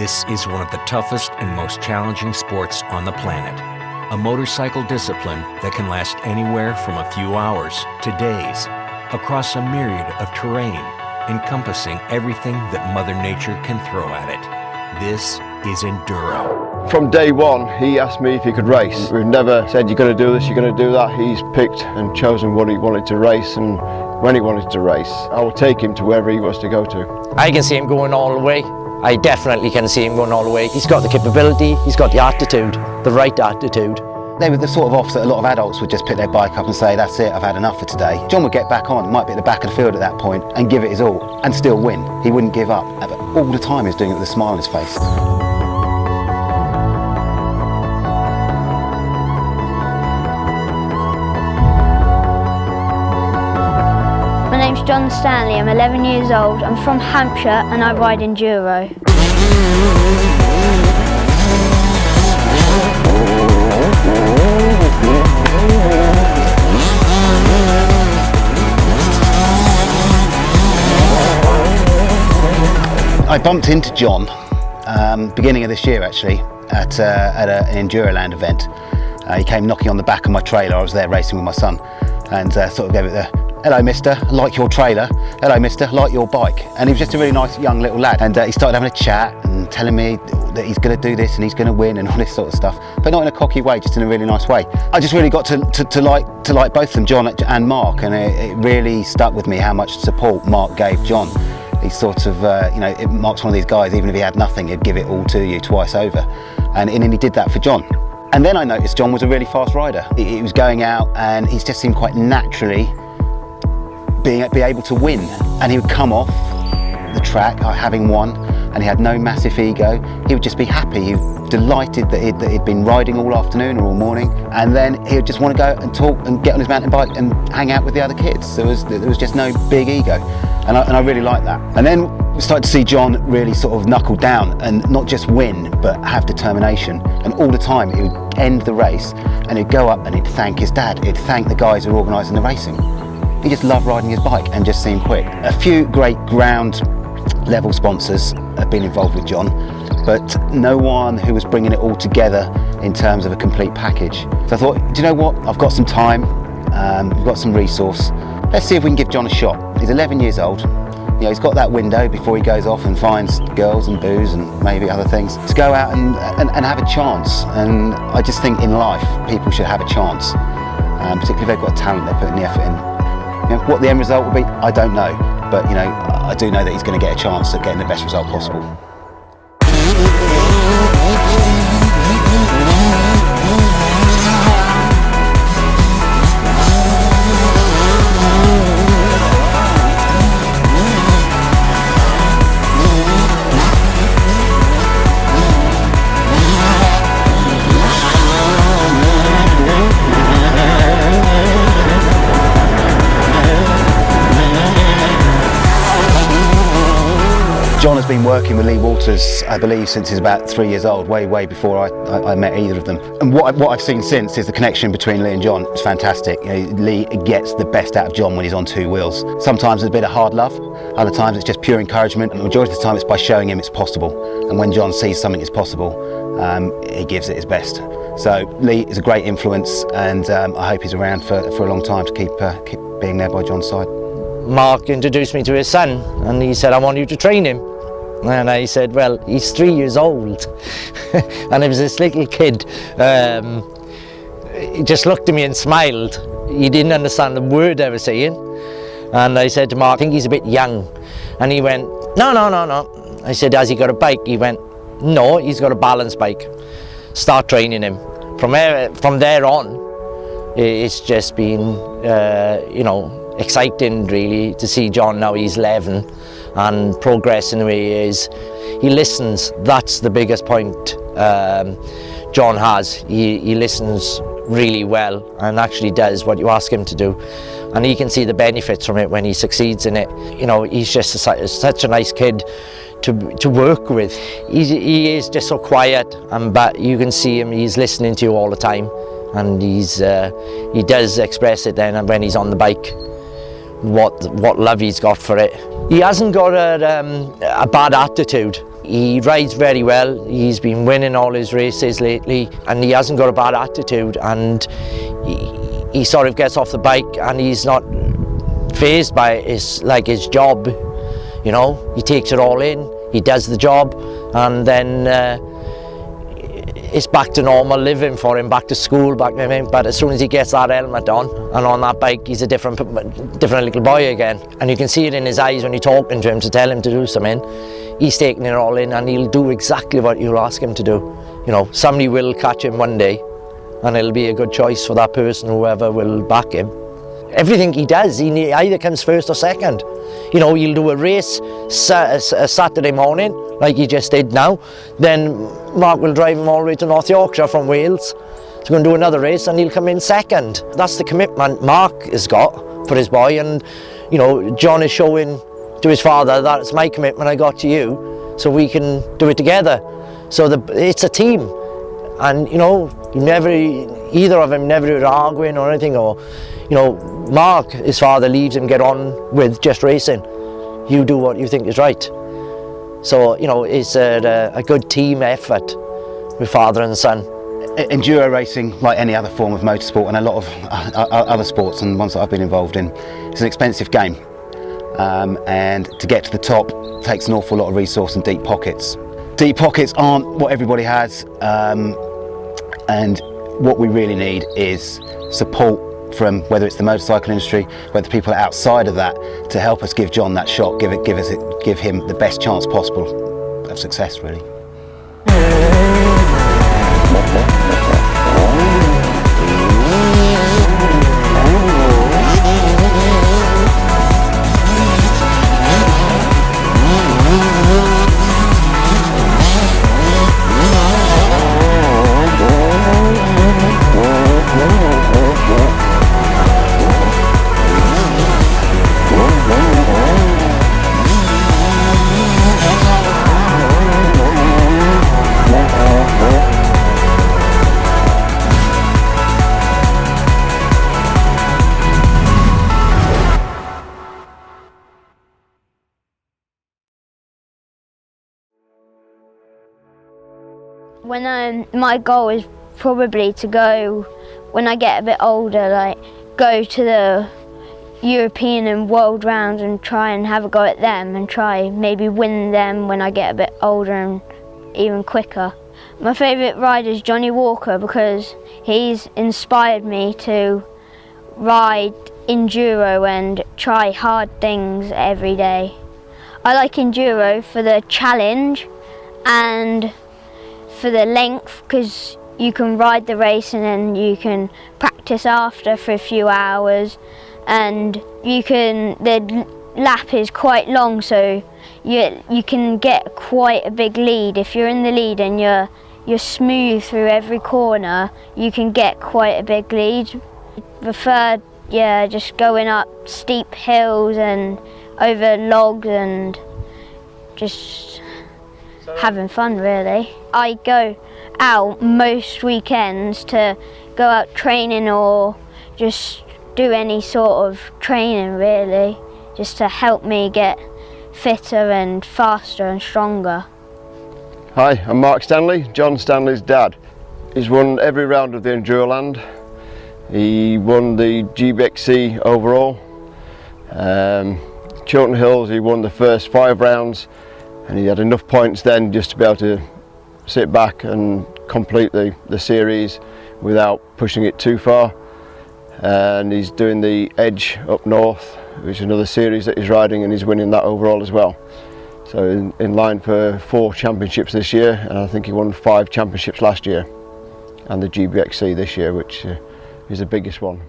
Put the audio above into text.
This is one of the toughest and most challenging sports on the planet. A motorcycle discipline that can last anywhere from a few hours to days, across a myriad of terrain, encompassing everything that Mother Nature can throw at it. This is Enduro. From day one, he asked me if he could race. We've never said, you're going to do this, you're going to do that. He's picked and chosen what he wanted to race and when he wanted to race. I will take him to wherever he wants to go to. I can see him going all the way. I definitely can see him going all the way. He's got the capability, he's got the attitude, the right attitude. They were the sort of off that a lot of adults would just pick their bike up and say, that's it, I've had enough for today. John would get back on, might be at the back of the field at that point, and give it his all, and still win. He wouldn't give up. But all the time he was doing it with a smile on his face. My name's John Stanley, I'm 11 years old, I'm from Hampshire and I ride Enduro. I bumped into John beginning of this year actually at an Enduroland event. He came knocking on the back of my trailer. I was there racing with my son and sort of gave it the "Hello mister, I like your trailer. Hello mister, I like your bike." And he was just a really nice young little lad, and he started having a chat and telling me that he's going to do this and he's going to win and all this sort of stuff, but not in a cocky way, just in a really nice way. I just really got to like both of them, John and Mark, and it really stuck with me how much support Mark gave John. He's sort of, Mark's one of these guys, even if he had nothing, he'd give it all to you twice over. And he did that for John. And then I noticed John was a really fast rider. He was going out and he just seemed quite naturally be able to win. And he would come off the track having won, and he had no massive ego. He would just be happy. He was delighted that he'd been riding all afternoon or all morning, and then he would just want to go and talk and get on his mountain bike and hang out with the other kids. There was just no big ego, and I really liked that. And then we started to see John really sort of knuckle down and not just win, but have determination. And all the time he would end the race and he'd go up and he'd thank his dad. He'd thank the guys who were organising the racing. He just loved riding his bike and just seemed quick. A few great ground level sponsors have been involved with John, but no one who was bringing it all together in terms of a complete package. So I thought, do you know what? I've got some time, we've got some resource. Let's see if we can give John a shot. He's 11 years old. You know, he's got that window before he goes off and finds girls and booze and maybe other things, to go out and have a chance. And I just think in life, people should have a chance, particularly if they've got a talent, they're putting the effort in. You know, what the end result will be, I don't know. But you know, I do know that he's going to get a chance at getting the best result possible. John has been working with Lee Walters, I believe, since he's about 3 years old, way before I met either of them. And what I've seen since is the connection between Lee and John. It's fantastic. You know, Lee gets the best out of John when he's on two wheels. Sometimes it's a bit of hard love, other times it's just pure encouragement, and the majority of the time it's by showing him it's possible. And when John sees something is possible, he gives it his best. So Lee is a great influence, and I hope he's around for a long time to keep being there by John's side. Mark introduced me to his son and he said, I want you to train him. And I said, well, he's 3 years old. And it was this little kid. He just looked at me and smiled. He didn't understand the word I was saying. And I said to Mark, I think he's a bit young. And he went, no. I said, has he got a bike? He went, no, he's got a balance bike. Start training him. From there on, it's just been, exciting really to see John now. He's 11 and progressing the way he is. He listens. That's the biggest point John has. He listens really well and actually does what you ask him to do, and he can see the benefits from it when he succeeds in it. You know, he's just such a nice kid to work with. He is just so quiet, but you can see him, he's listening to you all the time, and he does express it then when he's on the bike, what love he's got for it. He hasn't got a bad attitude. He rides very well. He's been winning all his races lately, and he hasn't got a bad attitude, and he sort of gets off the bike and he's not fazed by it. It's like his job, you know. He takes it all in, he does the job, and then it's back to normal living for him, back to school, but as soon as he gets that helmet on and on that bike, he's a different little boy again. And you can see it in his eyes when you're talking to him to tell him to do something. He's taking it all in and he'll do exactly what you'll ask him to do. You know, somebody will catch him one day and it'll be a good choice for that person, whoever will back him. Everything he does, he either comes first or second. You know, he'll do a race a Saturday morning, like he just did now. Then Mark will drive him all the way to North Yorkshire from Wales to go and do another race, and he'll come in second. That's the commitment Mark has got for his boy, and you know, John is showing to his father, that's my commitment I got to you, so we can do it together. So it's a team, and you know, either of them never arguing or anything, or you know, Mark, his father, leaves him get on with just racing. You do what you think is right. So, you know, it's a good team effort with father and son. Enduro racing, like any other form of motorsport and a lot of other sports and ones that I've been involved in, it's an expensive game. And to get to the top takes an awful lot of resource and deep pockets. Deep pockets aren't what everybody has, and what we really need is support from whether it's the motorcycle industry, whether people outside of that, to help us give John that shot, give him the best chance possible of success, really. My goal is probably to go, when I get a bit older, like go to the European and world rounds and try and have a go at them and try maybe win them when I get a bit older and even quicker. My favourite rider is Johnny Walker because he's inspired me to ride enduro and try hard things every day. I like enduro for the challenge and for the length, because you can ride the race and then you can practice after for a few hours, and the lap is quite long, so you can get quite a big lead. If you're in the lead and you're smooth through every corner, you can get quite a big lead. Prefer, yeah, just going up steep hills and over logs and just having fun, really. I go out most weekends to go out training or just do any sort of training, really, just to help me get fitter and faster and stronger. Hi, I'm Mark Stanley, John Stanley's dad. He's won every round of the Enduroland. He won the GBXC overall. Chiltern Hills, he won the first 5 rounds, and he had enough points then just to be able to sit back and complete the series without pushing it too far. And he's doing the Edge up north, which is another series that he's riding, and he's winning that overall as well. So in line for 4 championships this year, and I think he won 5 championships last year, and the GBXC this year, which is the biggest one.